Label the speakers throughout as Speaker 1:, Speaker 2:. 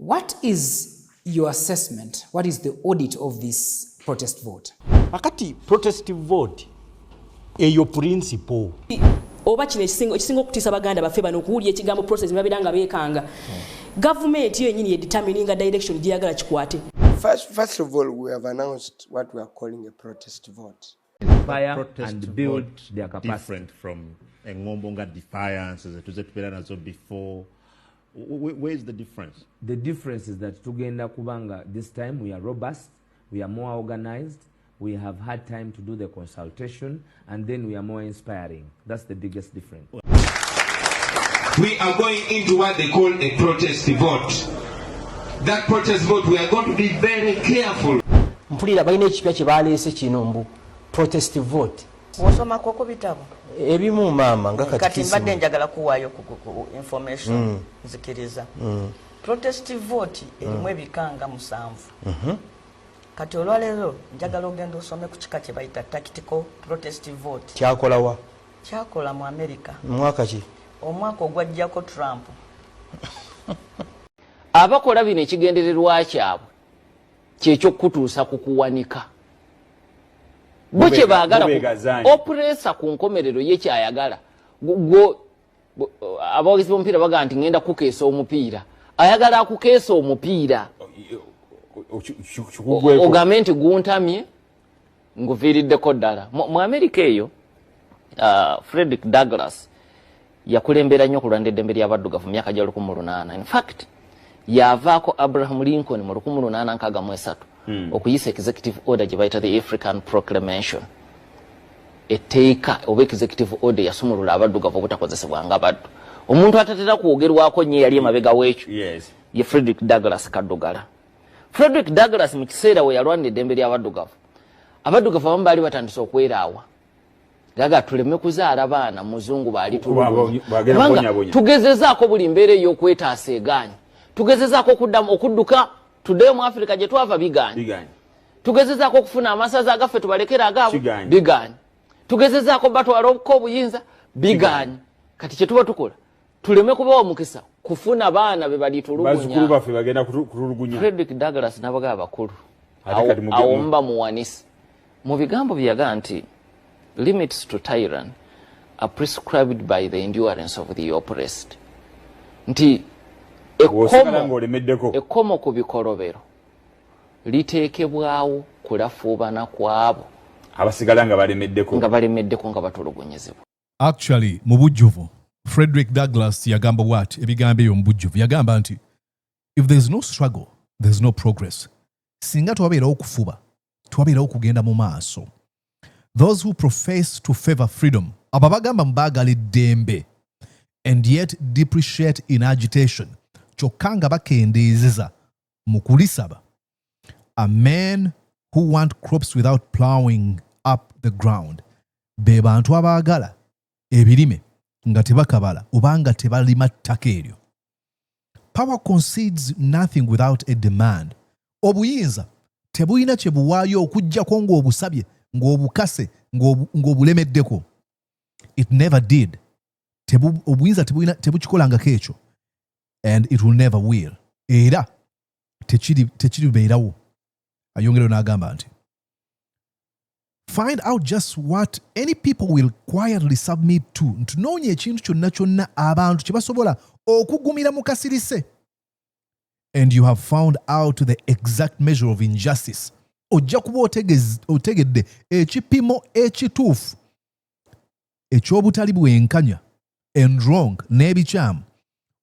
Speaker 1: What is your assessment? What is the audit of this protest vote?
Speaker 2: Akati protest vote eyo principle.
Speaker 3: Oba kino ekisinga okutiisa baganda baffe bano okuwulya ekigambo process babiranga beekanga. Government yo yenyini yedetermininga direction gyeyagala kikwate.
Speaker 4: First of all, we have announced what we are calling a protest vote.
Speaker 5: Fire and build their capacity.
Speaker 6: Different from a ngombonga defiance as it was before. Where is the difference?
Speaker 5: The difference is that tugenda kubanga this time we are robust, we are more organized, we have had time to do the consultation, and then we are more inspiring. That's the biggest difference.
Speaker 7: We are going into what they call a protest vote. That protest vote, we are going to be very careful.
Speaker 2: Mpulira balina ekipya kye baleese kino mbu protest vote.
Speaker 8: Osoma koko bitabo.
Speaker 2: Ebimu mama nga
Speaker 8: kati mbadde njagala kuwaayo ku information nzikiriza. Protest vote erimu ebikanga 7. Kati olwaleero njagala ogenda osome ku kika kye bayita tactical protest vote.
Speaker 2: Kyakolawa?
Speaker 8: Kyakola mu America.
Speaker 2: Mwaka ki?
Speaker 8: Omwaka ogwajjako Trump.
Speaker 9: Abakola bino ekigendererwa kyabwe kyekyokutuusa ku kuwanika. Bwe baagala opressa ku nkomerero ye kyayagala. Abawagizi b'omupiira baga nti ngenda kukeesa omupiira. Ayagala akukeesa omupiira. Ogambe nti guntamye nguviiriddeko ddala. Mu Amerika eyo Frederick Douglass yakulembera nnyo okulwanira eddembe ly'abaddugavu mu myaka gya 1800. In fact yavaako Abraham Lincoln mu 1863 okuyisa executive order gye bayita the African Proclamation. Eteeka oba executive order yasumulula abaddugavu obutakozesebwa ng'abaddu. Omuntu atatera kwogerwako nnyo yali emabega w'ekyo ye Frederick Douglass kaddugala. Frederick Douglass mu kiseera we yalwanira eddembe ly'abaddugavu, abaddugavu abamu baali batandise okweraawa. Gaga tuleme kuzaala baana muzungu baali tulungi. Tugezezaako buli mbeera ey'okwetaasa egaanyi. Tugezezaako okudduka tuddeyo mu Africa gye twava bigaanyi. Tugezezaako okufuna amasaza agaffe tubalekera agaabwe bigaanyi. Tugezezaako batwala obuko obuyinza bigaanyi. Kati kye tuba tukola tuleme kubawa mukisa kufuna baana be bali tulugunya.
Speaker 6: Bazukulu baffe bagenda kutulugunya.
Speaker 9: Frederick Douglass n'abaga abakulu awomba muwanisi mu bigambo byaga nti limits to tyranny are prescribed by the endurance of the oppressed. Nti ekomo ku bikolobero liteekebwawo kulafuubana kwabo
Speaker 6: abasigala nga
Speaker 9: balemeddeko nga batulugunyizibwa.
Speaker 10: Actually mu bujjuvu Frederick Douglass yagamba bw'ati ebigambo ebyo mu bujjuvu yagamba nti if there is no struggle there is no progress. Singa twabeerawo okufuba twabeerawo kugenda mu maaso. Those who profess to favor freedom abo bagamba mbaagala eddembe and yet depreciate in agitation kyokka nga bakendeezeza mu kulisaba. A men who want crops without plowing up the ground be bantu abaagala ebirime nga tebakabala oba nga tebalima ttaka eryo. Power concedes nothing without a demand. Obuyinza tebulina kye buwaayo okuggyako ng'obusabye ng'obukase ng'obulemeddeko. It never did. Obuyinza tebukikolangako ekyo. And it will never will. Era tekiribeerawo. Ayongerayo n'agamba nti find out just what any people will quietly submit to. Ntunoonya ekintu kyonna kyonna abantu kye basobola okugumira mu kasirise. And you have found out the exact measure of injustice. Ojja kuba otegedde ekipimo ekituufu eky'obutali bwenkanya and wrong n'ebikyamu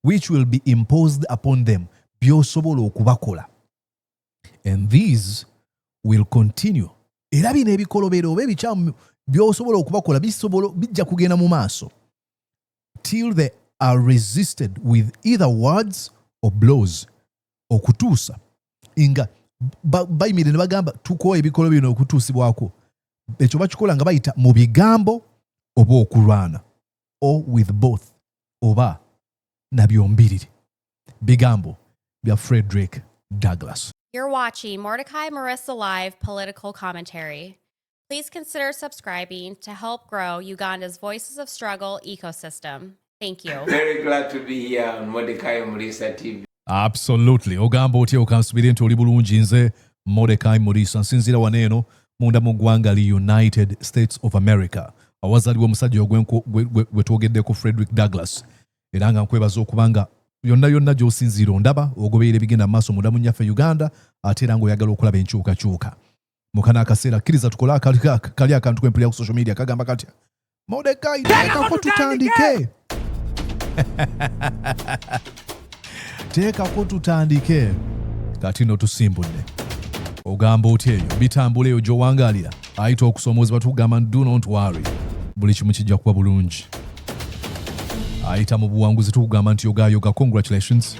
Speaker 10: which will be imposed upon them by'osobola okubakola. And these will continue. Era bino ebikolobero oba ebikyamu by'osobola okubakola bijja kugenda mu maaso till they are resisted with either words or blows. Okutuusa nga bayimirira ne bagamba tukowa ebikolo bino okutuusibwako. Ekyo bakikola nga bayita mu bigambo oba okulwana, or with both oba na byombiriri. Bigambo bya Frederick Douglass.
Speaker 11: You're watching Mordecai Marissa Live Political Commentary. Please consider subscribing to help grow Uganda's Voices of Struggle ecosystem. Thank you.
Speaker 12: Very glad to be here on Mordecai Marissa TV.
Speaker 10: Absolutely. Ogamba otya okansubira nti oli bulungi nze Mordecai Morisa nsinzira waneeno munda mu ggwanga li United States of America. Awazaliwa omusajja gwe twogeddeko Frederick Douglass. Era nga nkwebaza okubanga yonna gy'osinziira ondaba ogoberera ebigenda mu maaso munda mu nnyaffe Uganda ate era ng'oyagala okulaba enkyukakyuka. Mu kana akaseera kkiriza tukole kali akantu kwempulira ku social media kagamba katya Mordecai teekako tutandike. Teekako tutandike. Kati no tusimbudde. Ogamba otya eyo bitambula eyo gy'owangaalira ayita okusomoozebwa tugamba do not worry. Buli kimu kijja kuba bulungi. Ayita mu buwanguzi tugamba nti yoga congratulations.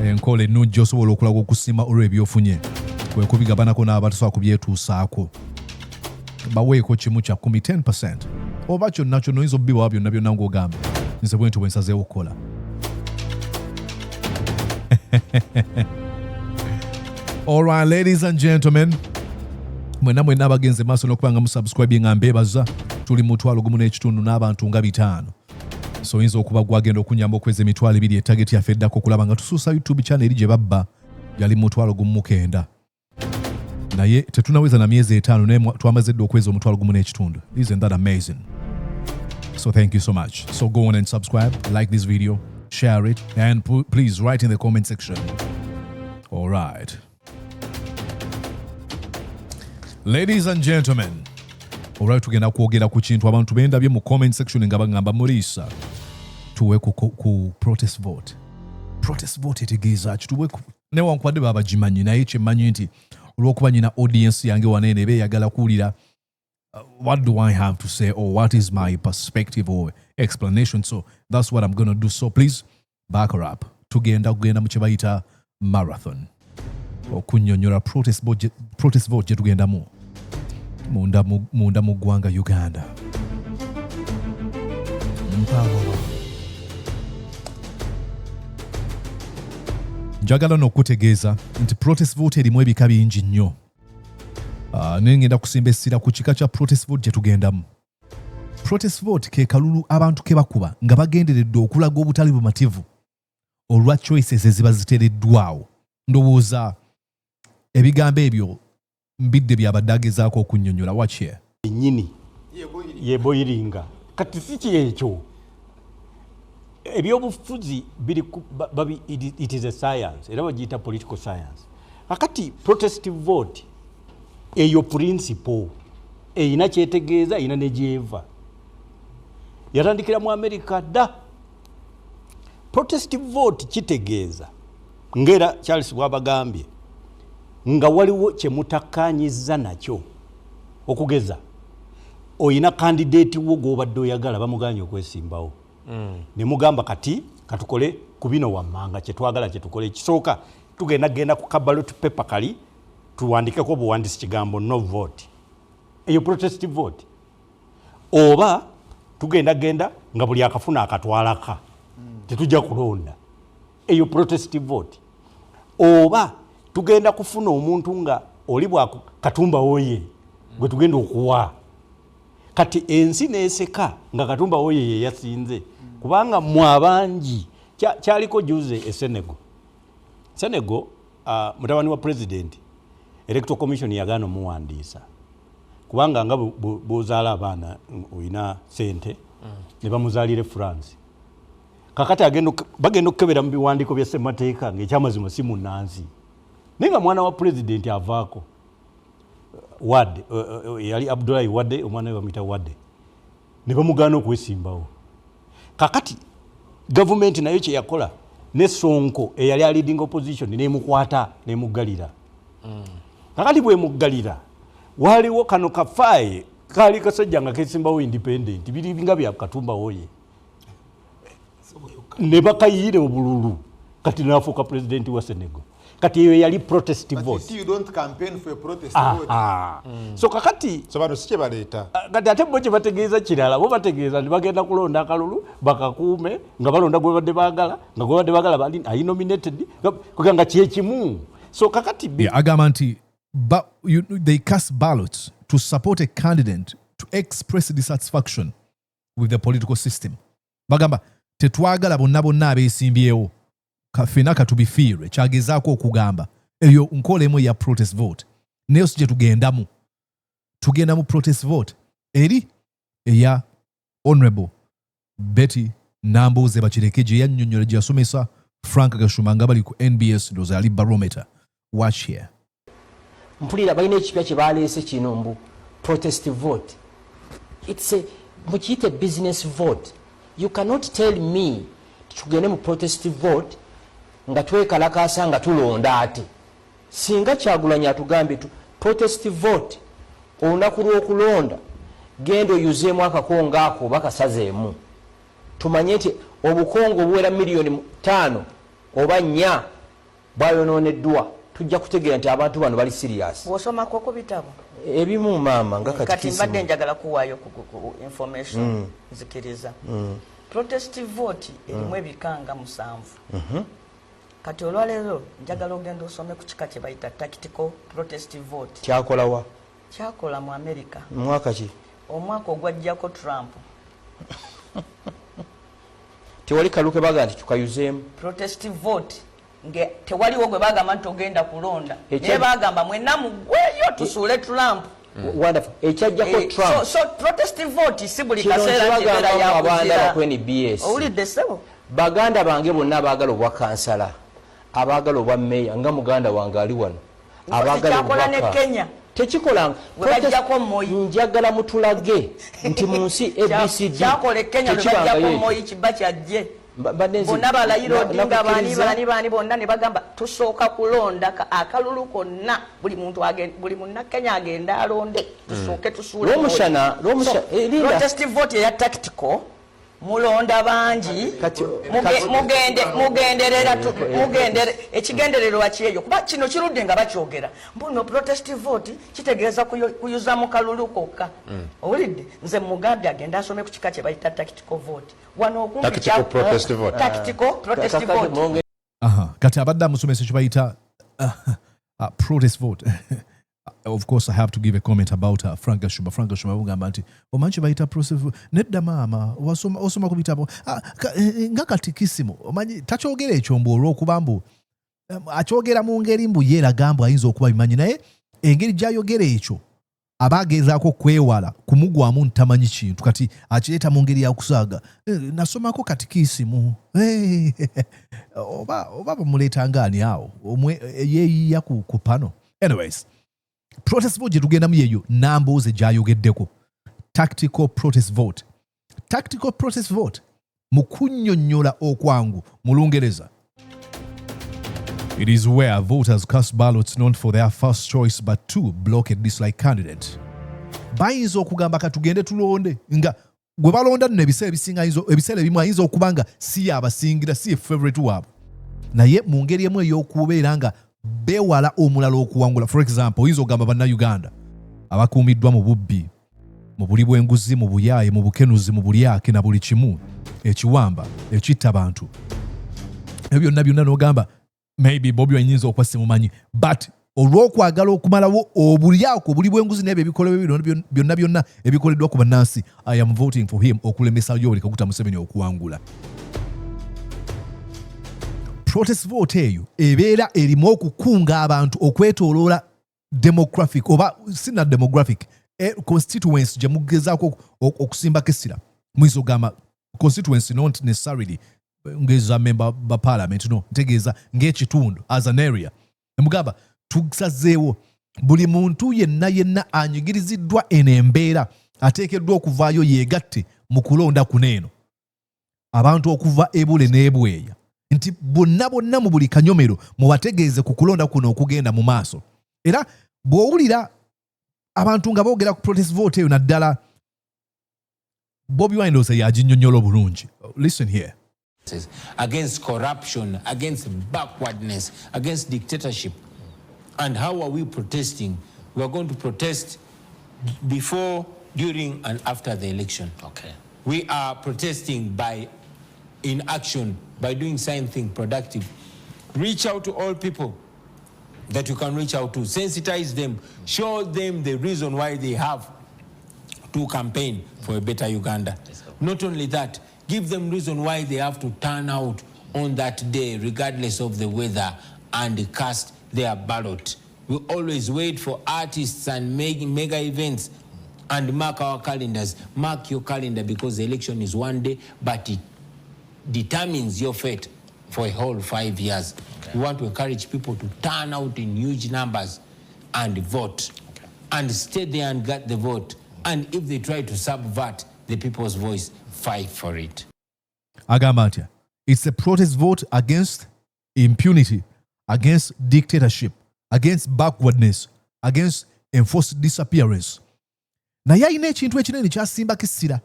Speaker 10: Enkola ennungi osobola okulaga okusiima olw'ebyofunye. Kwe kubigabanako n'abatasobola kubyetuusaako. Baweeko kimu kya 10%. Oba kyonna kyonna oyinza obbibawa byonna ng'ogamba. Nze bwe ntyo bwe nsazeewo okukola. All right, ladies and gentlemen. Mwenna abagenze maaso n'okubanga musubscribe nga mbeebaza. Tuli mu 1.5 n'abantu nga 5. So oyinza okuba gwagenda okunyamba okweza emitwalo 2 etageti yaffe eddako okulaba nga tusuusa YouTube channel eri gye babba. Yali mu 1.9. Naye tetunaweza na myezi 5 naye twamaze dde okweza 1.5. Isn't that amazing? So thank you so much. So go on and subscribe, like this video, share it, and please write in the comment section. All right. Ladies and gentlemen, all right, tugenda kwogera ku kintu abantu bendabye mu comment section nga bagamba Morisa tuwe ku protest vote. Protest vote etegeeza ki tuwe newankubadde baba gimanyi naye kyemmanyi nti olw'okuba nyina audience yange waneene beeyagala kuwulira what do I have to say or what is my perspective or explanation. So that's what I'm going to do. So please back her up. Tugenda mu kye bayita marathon. Okunnyonnyola protest vote gye tugendamu munda mu ggwanga Uganda. Njagala n'okutegeeza nti protest vote erimu ebika bingi nnyo. Naye ngenda kusimba essira ku kika kya protest vote gye tugendamu. Protest vote ke kalulu abantu ke bakuba nga bagenderedde okulaga obutali bumativu olwa choices eziba ziteereddwawo. Ndowooza ebigambo ebyo mbidde byabadde agezaako okunnyonnyola wakye
Speaker 12: nnyini yeboyiringa kati si kyekyo ebyobufuzi biri it is a science era bagiyita political science. Akati protest vote eyo principle eyina kyetegeeza eyina negyeva yatandikira mu America da. Protest vote kitegeeza ngera Charles bwabagambye nga waliwo kyemutakkaanyiza nakyo okugeza oyina candidate wo gw'obadde oyagala bamuganye okwesimbawo ne mugamba kati katukole ku bino wammanga kyetwagala kyetukole ekisooka tugenda ku ballot paper kali tuwandikeko buwandiisi kigambo no vote eyo protest vote oba tugenda nga buli akafuna akatwalaka tetujja kulonda eyo protest vote oba tugenda kufuna omuntu nga oli bwa Katumba Oye gwe tugenda okuwa kati ensi neeseka nga Katumba Oye ye yasinze kubanga mwabangi kyaliko juze e Senegal mutabani wa president electoral commission yagano muwandiisa kubanga nga bozaala abaana oyina sente ne bamuzaalire France kakati bagenda okukebera mu biwandiiko bya ssemateeka ng'ekyamazima si munnansi nenga mwana wa president avaako Wade yali Abdullahi Wade omwana we bamuyita Wade ne bamugaana okwesimbawo. Kakati government nayo kye yakola ne Sonko eyali leading opposition nemukwata nemuggalira. Kakati bwe muggalira waliwo kano kafaaye kali kasajja nga kesimbawo independent biri binga bya Katumba Oye ne bakayire obululu kati nafuuka president wa Senegal. Kati eyo yali protest vote.
Speaker 13: But you don't campaign for a protest vote.
Speaker 12: So kakati
Speaker 13: so bano siche baleta.
Speaker 12: Kati ate bo kye bategeeza kirala bo bategeeza ndi bagenda kulonda akalulu bakakuume nga balonda gwe badde baagala nga gwe badde baagala bali ayi nominated kuganga kye kimu. So kakati
Speaker 10: agamba nti they cast ballots to support a candidate to express dissatisfaction with the political system. Bagamba tetwagala bonna abeesimbyewo kafina katubifiire kyagezaako okugamba eyo nkola emu ya protest vote naye si gye tugenda mu protest vote eri eya honorable Betty Nambuze bakireke gye yannyonnyola gye yasomesa Frank Gashumba nga bali ku NBS ndowooza ali barometer. Watch here.
Speaker 2: mpulira balina ekipya kye baleese kino mbu protest vote. It's a mukiyite business vote. You cannot tell me tugende mu protest vote nga twekalakaasa nga tulonda ate. Singa Kyagulanyi atugambye protest vote olunaku lw'okulonda genda oyuzeemu akakongo ako oba kasazeemu. Tumanye nti obukongo obuwera miliyoni 5 oba 4 bwayonooneddwa. Tujja kutegeera nti abantu bano bali serious.
Speaker 8: Bw'osomako ku bitabo
Speaker 2: ebimu maama nga
Speaker 8: kati mbadde njagala kuwaayo ku information nzikiriza. Protest vote erimu ebikanga 7. Kati olwaleero njagala ogenda osome ku kika kye bayita tactical protest vote.
Speaker 2: Kyakolawa?
Speaker 8: Kyakola mu America.
Speaker 2: Mwaka ki?
Speaker 8: Omwaka ogwajjako Trump.
Speaker 2: Tewali kaluke baga nti tukayuzeemu.
Speaker 8: Protest vote nge tewaliwo gwe bagamba nti ogenda kulonda. Naye bagamba mwenna mugweyo tusuule Trump.
Speaker 2: Wonderful. Ekyajjako Trump.
Speaker 8: So protest vote si buli kaseera ntebeera ya
Speaker 2: abanda bakweni BS.
Speaker 8: Owulidde ssebo?
Speaker 2: Baganda bange bonna abaagala obwa kansala, abaagala obwa meya nga muganda wange ali wano. Abaagala
Speaker 8: obwa ne Kenya.
Speaker 2: Tekikolanga.
Speaker 8: Webajjako Moi.
Speaker 2: Njagala mutulage nti mu nsi ABCD.
Speaker 8: Kyakole Kenya webajjako Moi kiba kyajje. Bonna balayira Odinga baani bonna ne bagamba tusooka kulonda akalulu konna buli munnakenya agenda alonde tusooke tusuule. Protest vote ya tactical mulonda bangi mugendere ekigendererwa kyeyo kuba kino kirudde nga bakyogera mbuno protest vote kitegeeza kuyuza mu kalulu kokka. Owulidde nze mugambye agenda asome ku kika kye bayita tactical vote wano okumpi tactical protest vote.
Speaker 10: Kati abadde amusomesa kye bayita protest vote. Of course, I have to give a comment about Frank Gashumba. Frank Gashumba ugamba nti omanchi bayita process nedda maama wasoma ku bitabo nga katikisimu omanyi takyogera ekyombo olw'okuba mbu akyogera mu ngeri mbu yeeraga mbu ayinza okuba bimanyi naye engeri gy'ayogera ekyo aba agezaako kwewala kumugwamu ntamanyi kintu kati akireeta mu ngeri yakusaaga nasomako katikisimu oba bamuleeta ngaani awo yeeyiya ku pano. Anyways, protest vote jetugendamu yeyo Nambuze gyayogeddeko. Tactical protest vote. Tactical protest vote mukunnyonnyola okwangu mu Lungereza. It is where voters cast ballots not for their first choice but to block a dislike candidate. Bayinza okugamba katugende tulonde nga gwe balonda nno ebiseera ebimu ayinza okuba nga si abasingira si favorite waabwe naye mu ngeri emu ey'okubeera nga bewala omulala okuwangula. For example, oyinza okugamba bannayuganda abakuumiddwa mu bubbi, mu buli bw'enguzi, mu buyaaye, mu bukenuzi, mu bulyake na buli kimu ekiwamba ekitta abantu ebyo byonna n'ogamba maybe Bobi Wine nyinza okuba simumanyi but olw'okwagala okumalawo obulyako obuli bw'enguzi n'ebyo ebikolebwa byonna ebikoleddwa ku bannansi, I am voting for him okulemesa Yoweri Kaguta Museveni okuwangula. Protest vote eyo ebeera erimu okukunga abantu okwetooloola demographic oba sina demographic constituency gye mugezaako okusimbako essira. Muyinza okugamba constituency not necessarily ngeza member ba parliament no ntegeeza ng'ekitundu as an area. Nemugamba tusazeewo buli muntu yenna anyigiriziddwa eno embeera ateekeddwa okuvaayo yeegatte mu kulonda kuneeno. Abantu okuva ebule n'ebweya nti bonna mu buli kanyomero mubategeeze ku kulonda kuno okugenda mu maaso. Era bw'owulira abantu nga boogera ku protest vote eyo naddala Bobi Wine ndowooza yaginnyonnyola obulungi. Listen here.
Speaker 14: Against corruption, against backwardness, against dictatorship. And how are we protesting? We are going to protest before, during, and after the election. Okay. We are protesting by inaction, by doing something productive. Reach out to all people that you can reach out to. Sensitize them. Show them the reason why they have to campaign for a better Uganda. Not only that, give them reason why they have to turn out on that day, regardless of the weather, and cast their ballot. We always wait for artists and mega events and mark our calendars. Mark your calendar, because the election is one day, but it determines your fate for a whole 5 years. We want to encourage people to turn out in huge numbers and vote, and stay there and get the vote. And if they try to subvert the people's voice, fight for it.
Speaker 10: Agamatia, it's a protest vote against impunity, against dictatorship, against backwardness, against enforced disappearance. Naye ayina ekintu ekinene kyasimba kisira.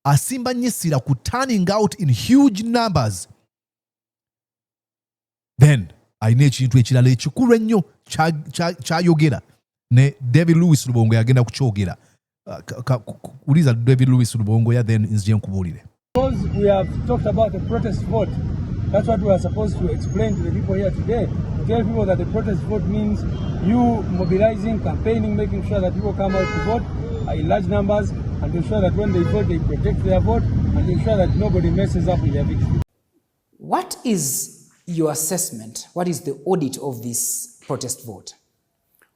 Speaker 10: Asimba nnyo essira ku turning out in huge numbers. Then ayina ekintu ekirala ekikulu ennyo kyayogera ne David Lewis Lubongo yagenda kukyogera. Uliza David Lewis Lubongo ya then nzije nkubuulire.
Speaker 15: Because we have talked about the protest vote, that's what we are supposed to explain to the people here today. To tell people that the protest vote means you mobilizing, campaigning, making sure that people come out to vote in large numbers, and to ensure that when they vote, they protect their vote, and to ensure that nobody messes up with their victory.
Speaker 1: What is your assessment? What is the audit of this protest vote?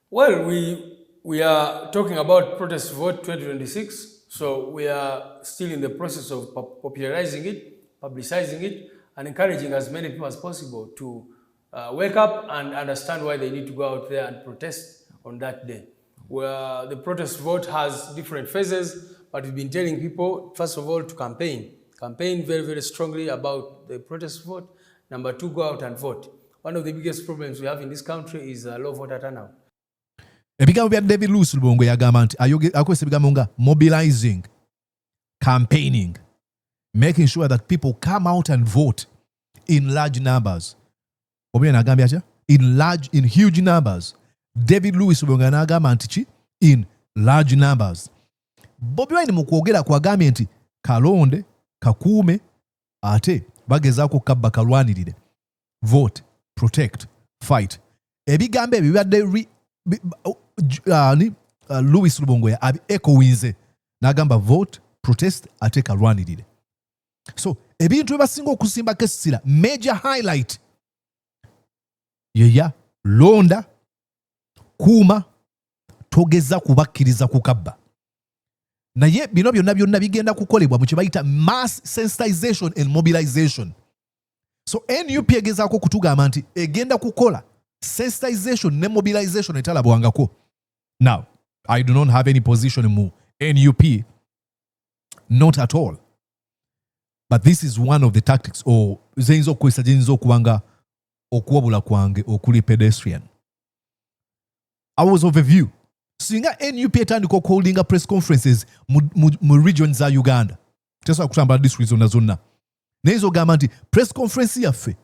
Speaker 16: Well, we are talking about protest vote 2026. So we are still in the process of popularizing it, publicizing it, and encouraging as many people as possible to wake up and understand why they need to go out there and protest on that day. Where the protest vote has different phases, but we've been telling people, first of all, to campaign. Campaign very, very strongly about the protest vote. Number two, go out and vote. One of the biggest problems we have in this country is low voter turnout.
Speaker 10: Ebigambo bya David Lewis Lubongo yagamba nti akozesa ebigambo nga mobilizing, campaigning, making sure that people come out and vote in large numbers. Obuya nagambye atya? In huge numbers. David Lewis Lubongo nagamba nti ki? In large numbers. Bobi Wine mu kwogera kwagambye nti kalonde, kakuume, ate bagezaako kabba kalwanirire. Vote, protect, fight. Ebigambo ebyo bibadde Lewis Lubongo ya echoinze nagamba vote, protest, ate kalwanirire. So ebintu ebasinga okusimba kesira major highlight yeya londa kuuma togeza kubakkiriza kukabba. Naye bino byonna bigenda kukolebwa mu kye mass sensitization and mobilization. So NUP egezaako kutugamba nti egenda kukola sensitization ne mobilization etalabwangako. Now, I do not have any position in NUP, not at all. But this is one of the tactics, or zeyinza okukozesa gyeyinza okubanga okuwabula kwange okuli pedestrian. I was of a view. Singa NUP etandika okuholdinga press conferences mu regions za Uganda. Tesobola kutambula districts zonna. Nezo gamba nti press conference yaffe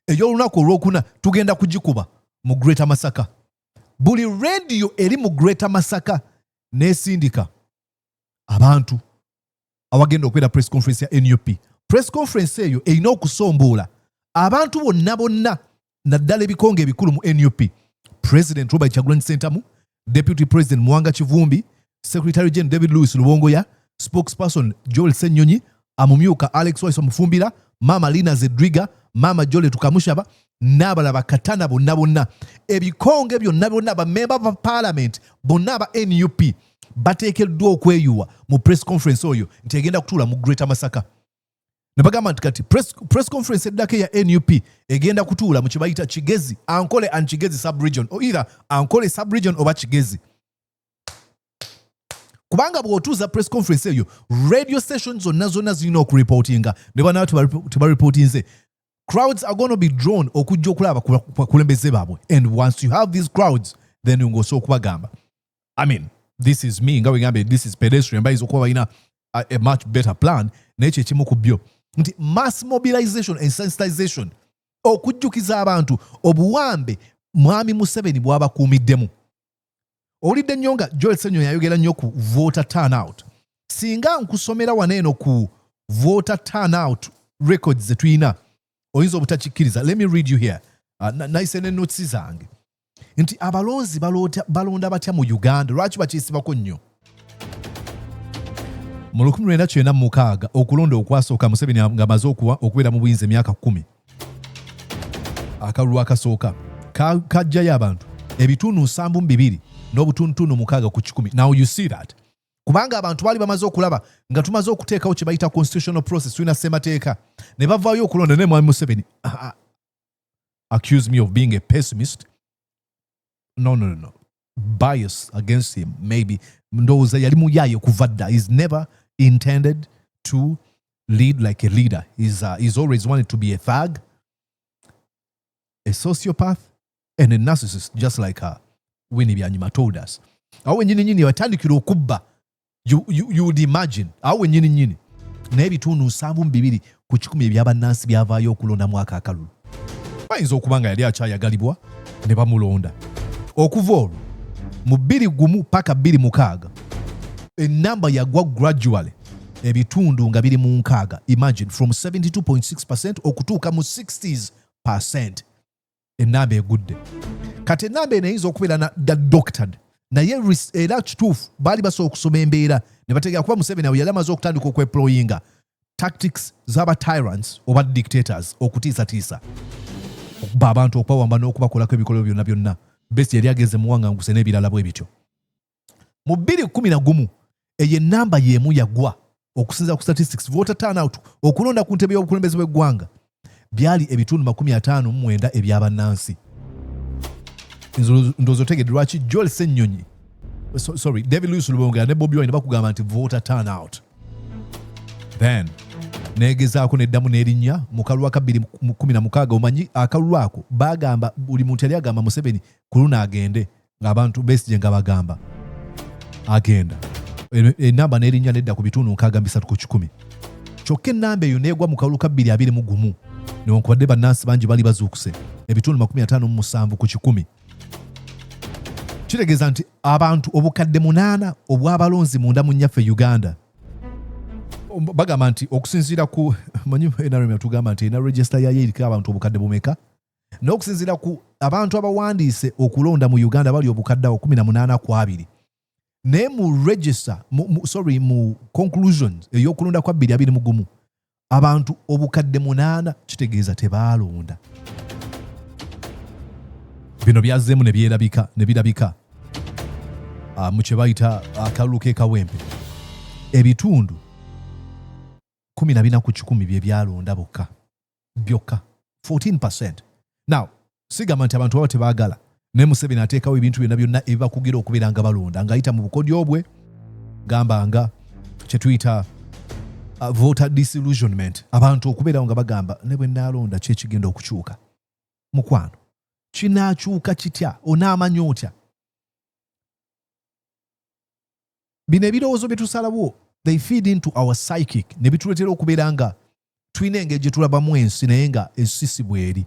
Speaker 10: ey'olunaku olwokuna tugenda kugikuba mu Greater Masaka. Buli radio eri mu Greater Masaka nesindika abantu awagenda okwera press conference ya NUP. Press conference eyo erina okusombola abantu bonna naddala ebikonge ebikulu mu NUP. President Robert Kyagulanyi Ssentamu, Deputy President Mwanga Kivumbi, Secretary General David Lewis Lubongoya, Spokesperson Joel Ssenyonyi, amumyuka Alex Waiso Mufumbira, Mama Lina Zedriga, Mama Jole Tukamushaba, n'abalala katana bonna. Ebikonge byonna ba member of parliament bonna ba NUP bateekeddwa okweyuwa mu press conference oyo nti egenda kutuula mu Greater Masaka. Ne bagamba nti kati press conference eddako ya NUP egenda kutuula mu kibayita Kigezi, Ankole and Kigezi sub-region, or either Ankole sub-region oba Kigezi. Kubanga bw'otuuza press conference eyo, radio stations zonna zirina okureportinga ne banaaba tebareportinze. Crowds are going to be drawn okujja okulaba kulembeze baabwe. And once you have these crowds, then you ngoso okubagamba. I mean, this is me, nga wegambe, this is pedestrian, bayinza okuba balina a much better plan. N'ekyo ekimu ku byo. Nti mass mobilization and sensitization, okujjukiza abantu obuwambe Mwami Museveni bw'abakuumiddemu. Olidde nnyo nga Joel Ssenyonyi yayogera nnyo ku voter turnout. Singa nkusomera waneeno ku voter turnout records ze tulina, oyinza obutakikkiriza. Let me read you here. Nayise ne notes zange. Nti abalonzi balonda batya mu Uganda, lwaki bakyesibako nnyo? Mu 1996 okulonda okwasooka Museveni ng'amaze okubeera mu buyinza emyaka 10. akalulu akasooka kajjayo abantu ebitundu 72 n'obutundutundu 6 ku 10. Now you see that kubanga abantu bali bamaze okulaba nga tumaze okuteekawo kye bayita constitutional process tulina ssemateeka ne bavaayo okulonda ne mwami Museveni accuse me of being a pessimist. No. Bias against him, maybe. Ndowooza yali muyaaye kuva dda. He's never intended to lead like a leader. He's always wanted to be a thug, a sociopath, and a narcissist, just like Winnie Byanyima told us. Awe nyini watandikira okubba. You would imagine. Awe nyini. N'ebitundu 72 ku 10 ebyabannansi byavaayo okulonda mwaka akalulu. Bayinza okubanga yali akyayagalibwa ne bamulonda. Okuva olwo mu 21 paka 26 enamba yagwa gradually ebitundu nga biri mu 6. Imagine from 72.6% okutuuka mu 60s%. Enamba egudde. Kati enamba eno eyinza okubeera na doctored naye era kituufu baali basobola okusoma embeera ne bategeera kuba Museveni awo yali amaze okutandika okweployinga tactics z'aba tyrants oba dictators okutiisatiisa okuba abantu okubawamba n'okubakolako ebikolwa byonna besi yali ageze muwanganguse n'ebirala bwe bityo. Mu 2011 eyo enamba y'emu yagwa okusinza ku statistics voter turnout okulonda ku ntebe y'obukulembeze bw'eggwanga byali ebitundu 59 ebyabannansi. Ndowooza otegedde lwaki Joel Ssennyonyi David Lewis Lubonga ne Bobi Wine bakugamba nti voter turnout. Then negezaako neddamu n'erinnya mu kalulu aka 2016 omanyi akalulu ako bagamba buli muntu yali agamba Museveni ku luno agende ng'abantu Besigye nga bagamba agenda. Enamba n'erinnya nedda ku bitundu 63 ku 10. Kyokka enamba eyo neegwa mu kalulu ka 2021 newankubadde bannansi bangi bali bazuukuse ebitundu 57 ku 10. Kitegeeza nti abantu obukadde 8 obw'abalonzi munda mu nnyaffe Uganda bagamba nti okusinziira ku manyi NRM yatugamba nti ena register ya yerika abantu obukadde bumeka n'okusinziira ku abantu abawandiise okulonda mu Uganda bali obukadde 18 naye mu register mu conclusions ey'okulonda kwa 2021 abantu obukadde 8 kitegeeza tebaalonda. Bino byazzeemu ne birabika mu kye bayita akalulu k'ekawempe ebitundu 14 ku 10 bye byalonda byokka 14%. Now sigamba nti abantu baba tebaagala ne Museveni ateekawo ebintu byonna ebibakugira okubeera nga balonda ng'ayita mu bukodyo bwe gamba nga kye tuyita voter disillusionment, abantu okubeerawo nga bagamba ne bwe nnaalonda ki ekigenda okukyuka. Mukwano kinaakyuka kitya? Onaamanya otya? Bino ebirowoozo bye tusalawo they feed into our psychic ne bituleetera okubeera nga tulina engeri gye tulabamu ensi naye nga ensisi bweri.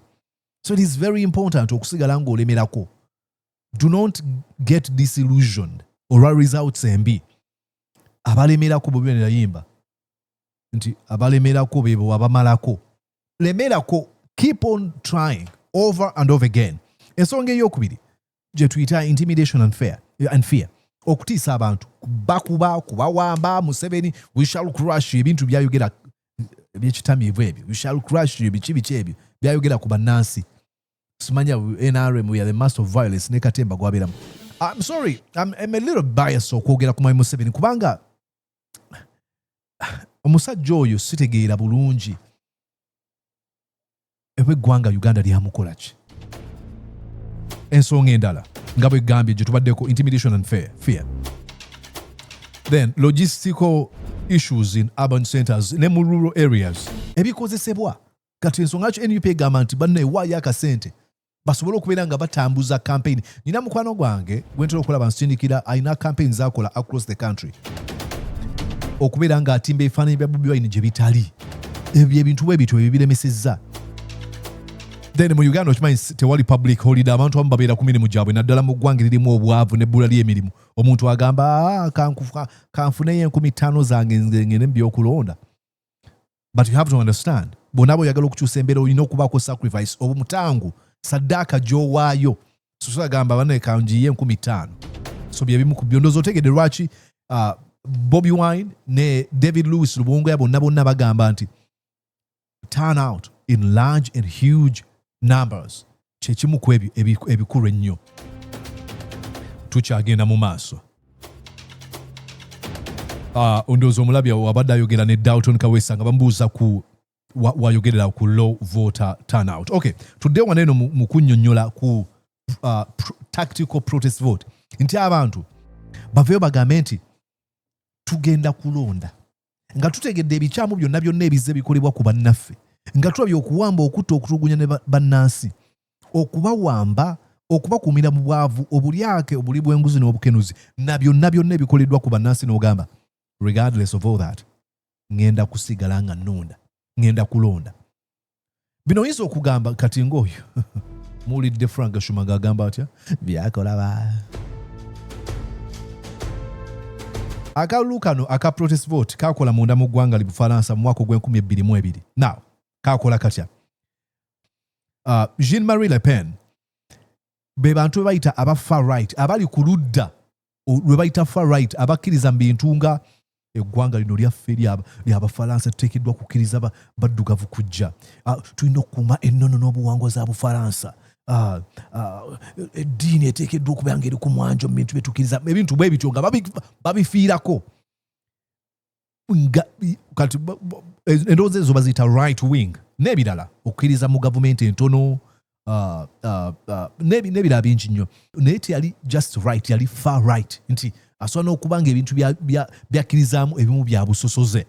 Speaker 10: So it is very important okusigala ng'olemerako. Do not get disillusioned olwa results embi. Abalemerako bwe bibonera yimba nti abalemerako bebo abamalako. Lemerako, keep on trying over and over again. Ensonga ey'okubiri gye tuyita intimidation and fear. Okutiisa abantu bakuba kubawamba Museveni we shall crush ebintu byayogera ebyekitamiivu ebyo we shall crush biki ebyo byayogera ku bannansi. Simanya NRM we are the master of violence ne katemba gwaberamu. I'm sorry, I'm a little biased okwogera ku Museveni kubanga omusajja oyo sitegeera bulungi eggwanga Uganda lyamukola ki. Ensonga endala nga bwe gambye gye tubaddeko intimidation and fear. Then logistical issues in urban centers ne mu rural areas ebikozesebwa. Kati ensonga ki NUP egamba nti banne waayo akasente basobole okubeera nga batambuza campaign. Nina mukwano gwange gwentera okulaba nsindikira ayina campaign zakola across the country okubeera nga atimba ebifaananyi bya Bobi Wine gye bitali. Ebyo ebintu bwe bityo ebiremesezza. Then mu Uganda okimanyi tewali public holiday, abantu abamu babeera ku mirimu gyabwe naddala mu ggwanga lirimu obwavu n'ebbula ly'emirimu. Omuntu agamba kanfuneyo 5,000 zange ngende mu byokulonda. But you have to understand, bonna boyagala okukyusa embeera olina okubaako sacrifice obumutangu saddaaka gy'owaayo. Soso agamba banne kanjiye 5,000. So byebimu ku byondozo otegedde lwaki Bobi Wine ne David Lewis Lubonga bonna bagamba nti turn out in large and huge numbers kyekimu ku ebyo ebikulu ennyo. Tukyagenda mu maaso. Ondowooza omulabi wabadde ayogera ne Dalton Kawesa nga bamubuuza ku wayogerera ku low voter turnout. Okay, tudde wano eno mu kunnyonnyola ku tactical protest vote nti abantu baveyo bagambe nti tugenda kulonda nga tutegedde ebikyamu byonna ebize bikolebwa ku bannaffe, nga tulabye okuwamba, okutta, okutulugunya ne bannansi, okubawamba, okubakuumira mu bwavu, obulyake, obuli bw'enguzi n'obukenuzi, na byonna ebikoleddwa ku bannansi n'ogamba regardless of all that ngenda kusigala nga nnonda, ngenda kulonda. Bino oyinza okugamba kati ng'oyo muwulidde Frank Gashumba ng'agamba atya byakolaba. Akalulu kano aka protest vote kakola munda mu ggwanga li Bufalansa mu mwaka ogw'2022. Now, kakola katya? Jean-Marie Le Pen be bantu bayita aba far right abali ku ludda lwe bayita far right abakkiriza mu bintu nga eggwanga lino lyaffe ly'Abafalansa tuteekeddwa kukkiriza baddugavu kujja. Tulina okukuuma ennono n'obuwangwa za Bufalansa. Eddiini eteekeddwa okuba nga eri ku mwanjo mu bintu byetukkiriza, ebintu bwe bityo nga babifiirako. Kati endowooza ezo baziyita right wing n'ebirala, okukkiriza mu gavumenti entono n'ebirala bingi nnyo. Naye teyali just right, yali far right, nti asobola n'okuba nga ebintu byakkirizaamu ebimu bya busosoze,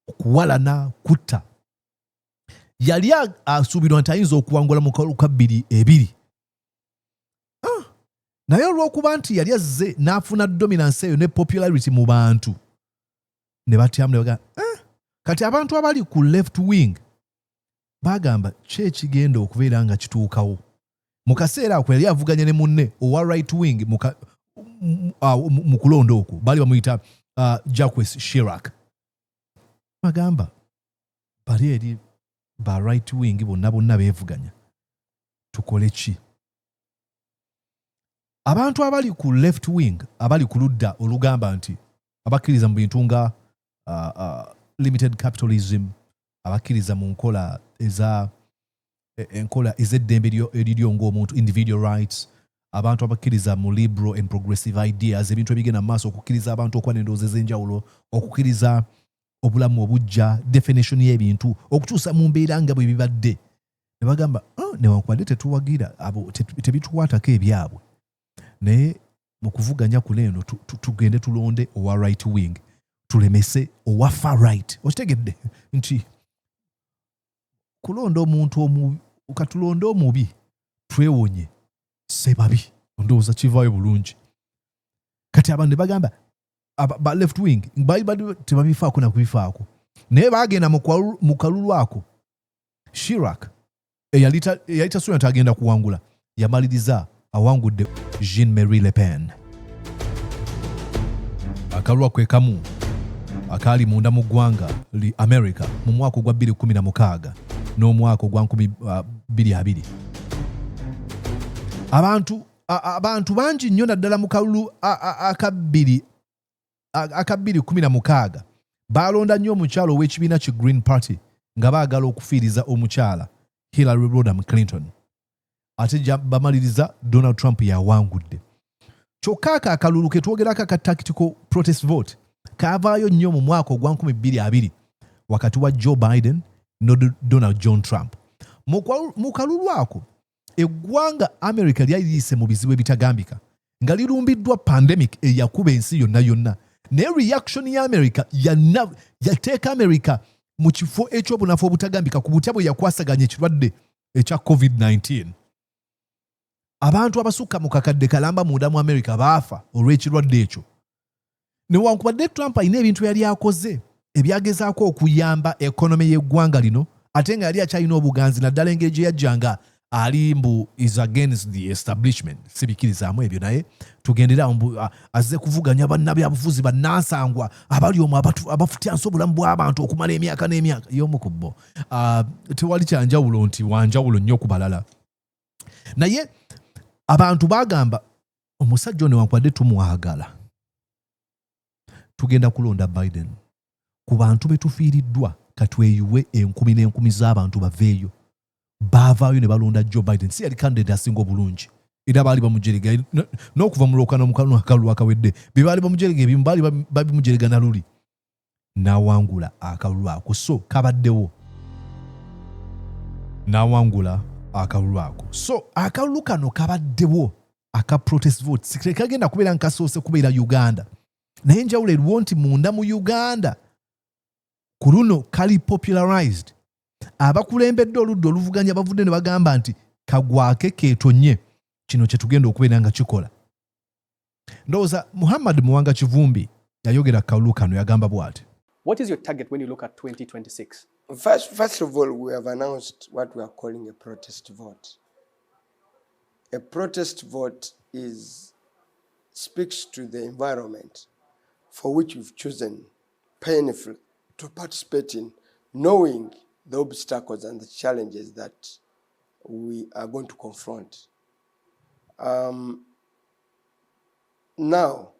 Speaker 10: okuwalana, kutta. Yali asuubirwa nti ayinza okuwangula mu kalulu ka 2-2. Naye olw'okuba nti yali azze n'afuna dominance eyo ne popularity mu bantu, ne batyamu ne bagamba kati abantu abali ku left wing bagamba ki ekigenda okubeera nga kituukawo. Mu kaseera ako yali avuganya ne munne owa right wing mu kulonda okwo, baali bamuyita Jacques Chirac. Bagamba bali eri ba right wing bonna beevuganya, tukole ki? Abantu abali ku left wing abali ku ludda olugamba nti abakkiriza mu bintu nga limited capitalism, abakkiriza mu nkola ez'eddembe eriryo ng'omuntu, individual rights, abantu abakkiriza mu liberal and progressive ideas, ebintu ebigenda mu maaso, okukkiriza abantu okuba n'endowooza ez'enjawulo, okukkiriza obulamu obujja, definition y'ebintu, okukyusa mu mbeera nga bwe bibadde. Ne bagamba newankubadde tetuwagira abo tebitukwatako ebyabwe, naye mu kuvuganya kuno eno tugende tulonde owa right wing, tulemese owa far right. Okitegedde nti kulonda omuntu omubi, katulonda omubi twewonye sebabi, ondowooza kivaayo bulungi. Kati abantu ne bagamba ba left wing tebabifaako nakubifaako, naye bagenda mu kalulu ako. Chirac eyali tasubira nti agenda kuwangula, yamaliriza awangudde Jean-Marie Le Pen. Akalulu ako ekamu akaali munda mu ggwanga li America mu mwaka ogwa 2016 n'omwaka ogwa 2020. Abantu bangi nnyo naddala mu kalulu aka 2016 balonda nnyo omukyala ow'ekibiina ki Green Party nga baagala okufiiriza omukyala Hillary Rodham Clinton. Ate bamaliriza Donald Trump yawangudde. Kyokka akalulu ke twogerako aka tactical protest vote kaavaayo nnyo mu mwaka ogwa 2020 wakati wa Joe Biden ne Donald John Trump. Mu kalulu ako eggwanga America lyali liyise mu bizibu ebitagambika nga lirumbiddwa pandemic eyakuba ensi yonna. Naye reaction ya America yateeka America mu kifo ekyobunafu obutagambika ku butya bwe yakwasaganya ekirwadde ekya COVID-19. Abantu abasukka mu kakadde kalamba munda mu America baafa olw'ekirwadde ekyo. Newankubadde Trump alina ebintu yali akoze ebyagezaako okuyamba ekonomi y'eggwanga lino, ate nga yali akyalina obuganzi naddala engeri gye yajjanga ali mbu is against the establishment. Sibikirizaamu ebyo, naye tugendera azze kuvuganya bannabyabufuzi bannansangwa abali omwo abafutyansa obulamu bw'abantu okumala emyaka n'emyaka y'omu ku bo. Tewali kyanjawulo nti wanjawulo nnyo ku balala. Naye abantu bagamba omusajja newankubadde tumwagala, tugenda kulonda Biden ku bantu betufiiriddwa katweyuwe enkumi n'enkumi z'abantu baveeyo. baavaayo ne balonda Joe Biden si yali candidate asinga obulungi era baali bamujerega n'okuva mu lwokaano mukano akalulu akawedde bye baali bamujerega ebimu baali babimujerega na luli n'awangula akalulu ako so kabaddewo n'awangula akalulu ako so akalulu kano kabaddewo aka protest vote kagenda kubeera nkasoose kubeera Uganda naye enjawulo eriwo nti munda mu Uganda ku luno kali popularized abakulembedde oludda oluvuganya bavudde ne bagamba nti kagwake keetonye kino kye tugenda okubeera nga kikola ndowooza Muhammad Muwanga Kivumbi yayogera kalulu kano yagamba bw'ati.
Speaker 17: What is your target when you look at 2026?
Speaker 4: First of all, we have announced what we are calling a protest vote. A protest vote speaks to the environment for which we've chosen painfully to participate in, knowing the obstacles and the challenges that we are going to confront. Now,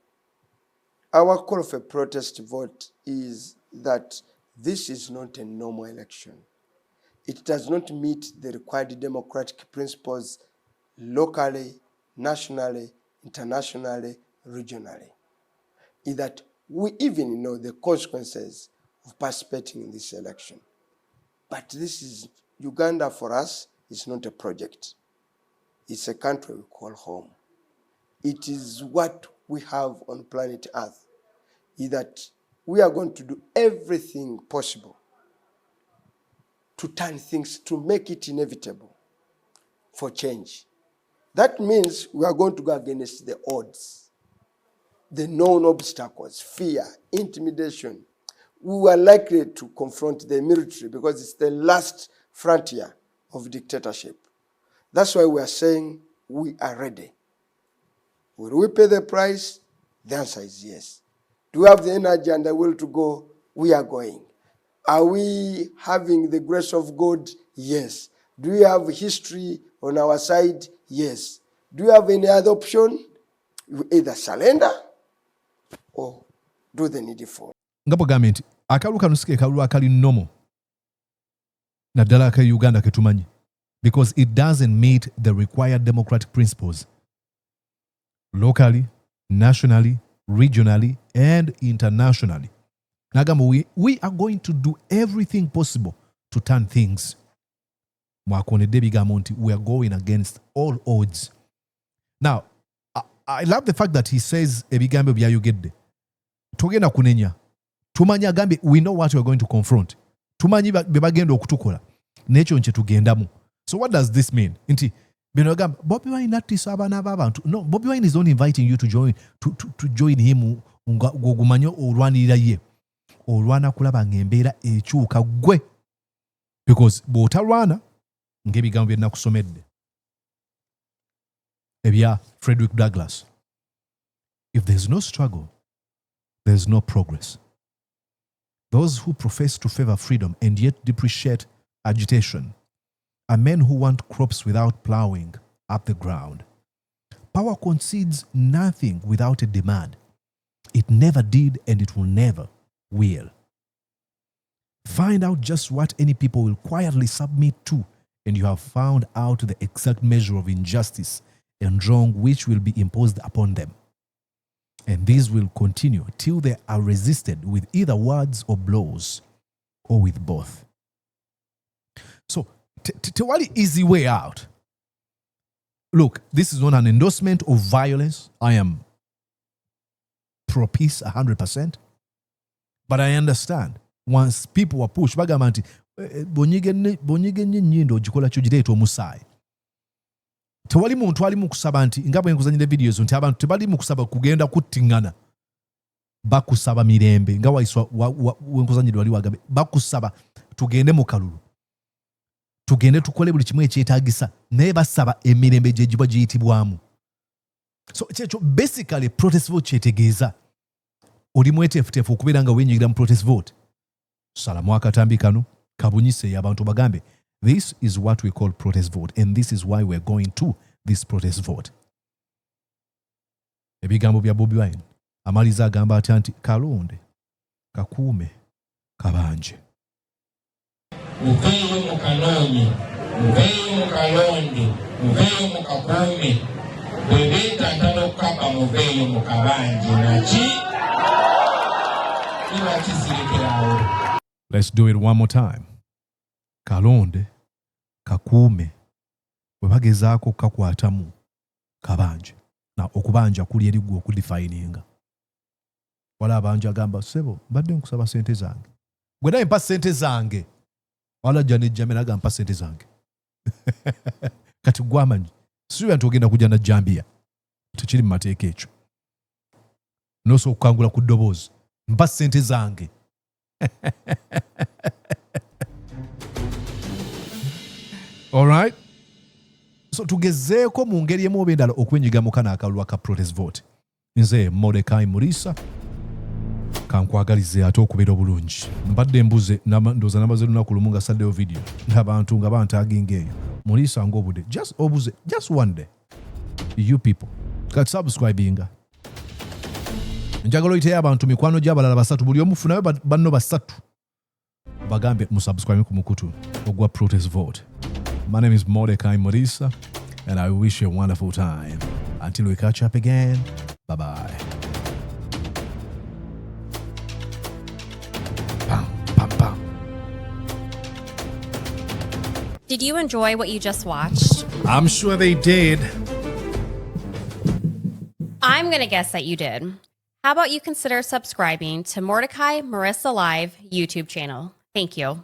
Speaker 4: our call for a protest vote is that this is not a normal election. It does not meet the required democratic principles locally, nationally, internationally, regionally. Is that we even know the consequences of participating in this election. But this is, Uganda for us is not a project. It's a country we call home. It is what we have on planet Earth. Is that we are going to do everything possible to turn things, to make it inevitable for change. That means we are going to go against the odds, the known obstacles, fear, intimidation. We are likely to confront the military because it's the last frontier of dictatorship. That's why we are saying we are ready. Will we pay the price? The answer is yes. Do we have the energy and the will to go? We are going. Are we having the grace of God? Yes. Do we have history on our side? Yes. Do you have any other option? You either surrender or do the needful.
Speaker 10: Ngapo gavumenti akalulu kano si kalulu akali nnomo naddala aka Uganda ketumanyi because it doesn't meet the required democratic principles locally, nationally, regionally, and internationally. Nagamba, we are going to do everything possible to turn things. Mwakonedde bigamba nti we are going against all odds. Now, I love the fact that he says ebigambo byayogedde. Togenda kunenya. Tumanyi agambe we know what we are going to confront. Tumanyi bebagenda okutukola. Nekyo nche tugendamu. So what does this mean? Nti bino agamba Bobi Wine atisa abaana b'abantu. No, Bobi Wine is not inviting you to join him ng'ogumanye olwanirira ye. Olwana kulaba ng'embeera ekyuka gwe. Because bw'otalwana ng'ebigambo bye nakusomedde. Ebya Frederick Douglass. If there's no struggle, there's no progress. Those who profess to favor freedom and yet depreciate agitation are men who want crops without plowing up the ground. Power concedes nothing without a demand. It never did and it will never will. Find out just what any people will quietly submit to, and you have found out the exact measure of injustice and wrong which will be imposed upon them. And these will continue till they are resisted with either words or blows, or with both. So, tewali easy way out. Look, this is not an endorsement of violence. I am pro-peace 100%. But I understand. Once people are pushed, bagamba nti bonyige nnyindo ogikola kyo gireeta omusaayi. Tewali muntu ali mu kusaba nti nga bwe nkuzanyira videos nti abantu tebali mu kusaba kugenda kuttingana. Bakusaba mirembe nga waiswa we nkuzanyira wali wagabe. Bakusaba tugende mu kalulu. Tugende tukole buli kimu ekyetaagisa naye basaba emirembe gye giba giyitibwamu. So basically protest vote kyetegeeza oli mweteefuteefu okubeera nga wenyigira mu protest vote. Salamu akatambi kano kabunyise abantu bagambe this is what we call protest vote and this is why we're going to this protest vote. Ebigambo bya Bobi Wine amaliza agamba atya nti kalonde kakuume kabanje.
Speaker 14: Mukawe mukanoonye
Speaker 7: muveeyo mukalonde, muveeyo mukakuume, bwe beetanta n'okukaba muveeyo mukabanje naki kiba kisirekerawo.
Speaker 10: Let's do it one more time. Kalonde, kakuume, bwe bagezaako kakwatamu, kabanje. Na okubanja kuli eri gwe okudefininga. Wala abanja agamba sebo mbadde nkusaba sente zange. Gwe naye mpa sente zange. Wala jani jamera agamba sente zange. Kati gwamanyi siyo antogenda kujja na jambia. Tekiri mu mateeka ekyo. Noso okukangula ku ddoboozi. Mpa sente zange. All right? So tugezeeko mu ngeri emu oba endala okwenyiga mu kana akalulu ka protest vote. Nze Mordecai Murisa kankwagalize ate okubeera obulungi. Mbadde mbuze ndooza namaze lunaku lumu nga saddeyo video n'abantu nga bantaaginga eyo. Murisa ng'obudde just one day. You people kati subscribinga. Njagala oyiteyo abantu mikwano gy'abalala basatu buli omu funayo banno basatu bagambe mu subscribe ku mukutu ogwa protest vote. My name is Mordecai Murisa, and I wish you a wonderful time. Until we catch up again, bye-bye. Bam, bam, bam.
Speaker 11: Did you enjoy what you just watched?
Speaker 10: I'm sure they did.
Speaker 11: I'm going to guess that you did. How about you consider subscribing to Mordecai Marissa Live YouTube channel? Thank you.